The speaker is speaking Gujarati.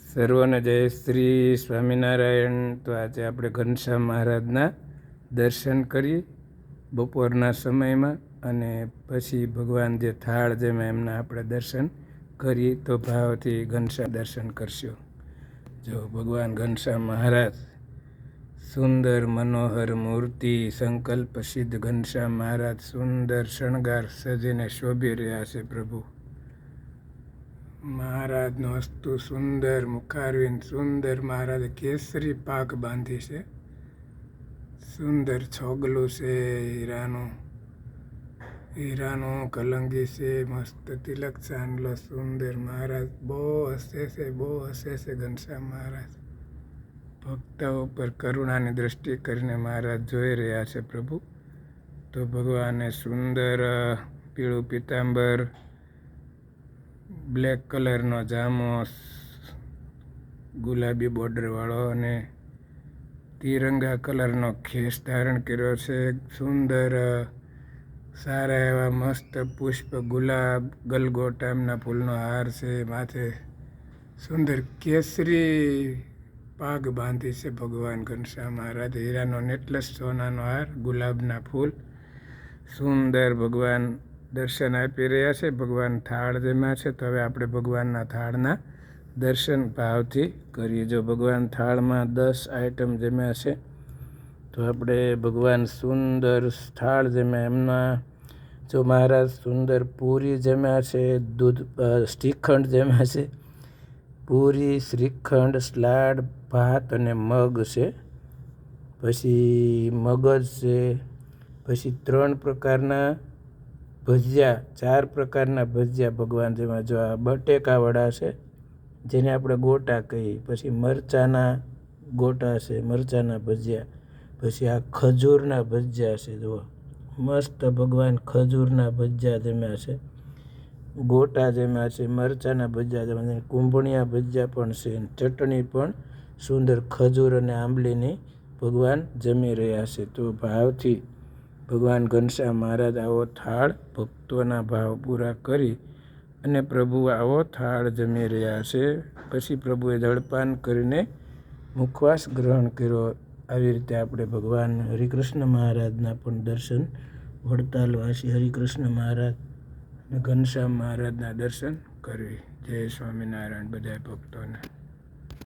સર્વોને જય શ્રી સ્વામિનારાયણ. તો આજે આપણે ઘનશ્યામ મહારાજના દર્શન કરી બપોરના સમયમાં, અને પછી ભગવાન જે થાળ જેમાં એમના આપણે દર્શન કરી. તો ભાવથી ઘનશ્યામ દર્શન કરશું. જો ભગવાન ઘનશ્યામ મહારાજ, સુંદર મનોહર મૂર્તિ, સંકલ્પ સિદ્ધ ઘનશ્યામ મહારાજ સુંદર શણગાર સજીને શોભી રહ્યા છે. પ્રભુ મહારાજનું હસ્તુ સુંદર, મુખારવિંદ સુંદર, મહારાજે કેસરી પાક બાંધી છે. સુંદર છોગલું છે, હીરાનું કલંગી છે, મસ્ત તિલક ચાંદલો સુંદર. મહારાજ બહુ હસે છે, બહુ હસે છે ઘનશ્યામ મહારાજ. ભક્તો ઉપર કરુણાની દ્રષ્ટિ કરીને મહારાજ જોઈ રહ્યા છે. પ્રભુ તો ભગવાને સુંદર પીળું પીતાંબર, બ્લેક કલરનો જામો, ગુલાબી બોર્ડરવાળો અને તિરંગા કલરનો ખેસ ધારણ કર્યો છે. સુંદર સારા એવા મસ્ત પુષ્પ, ગુલાબ, ગલગોટાના ફૂલનો હાર છે. માથે સુંદર કેસરી પાગ બાંધી છે ભગવાન ઘનશ્યામ મહારાજ. હીરાનો નેકલેસ, સોનાનો હાર, ગુલાબના ફૂલ. સુંદર ભગવાન દર્શન આપી રહ્યા છે. ભગવાન થાળ જેમાં છે. તો હવે આપણે ભગવાનના થાળના દર્શન ભાવથી કરીએ. જો ભગવાન થાળમાં 10 આઈટમ જેમાં છે. તો આપણે ભગવાન સુંદર થાળ જેમાં એમના જો મહારાજ સુંદર પૂરી જેમાં છે, દૂધ શ્રીખંડ જેમાં છે, પૂરી, શ્રીખંડ, સલાડ, ભાત અને મગ છે. પછી મગજ છે. પછી 3 પ્રકારના ભજીયા, 4 પ્રકારના ભજીયા ભગવાન જેમાં. જો આ બટેકા વડા છે, જેને આપણે ગોટા કહીએ. પછી મરચાંના ગોટા છે, મરચાંના ભજીયા. પછી આ ખજૂરના ભજીયા છે. જુઓ મસ્ત ભગવાન ખજૂરના ભજીયા જેમાં છે, ગોટા જેમાં છે, મરચાંના ભજીયા જેમાં, કુંભણિયા ભજીયા પણ છે. ચટણી પણ સુંદર ખજૂર અને આંબલીની ભગવાન જમી રહ્યા છે. તો ભાવથી ભગવાન ઘનશ્યામ મહારાજ આવો થાળ ભક્તોના ભાવ પૂરા કરી અને પ્રભુ આવો થાળ જમી રહ્યા છે. પછી પ્રભુએ જળપાન કરીને મુખવાસ ગ્રહણ કર્યો. આવી રીતે આપણે ભગવાન હરિકૃષ્ણ મહારાજના પણ દર્શન, વડતાલવાસી હરિકૃષ્ણ મહારાજ અને ઘનશ્યામ મહારાજના દર્શન કરવી. જય સ્વામિનારાયણ બધા ભક્તોને.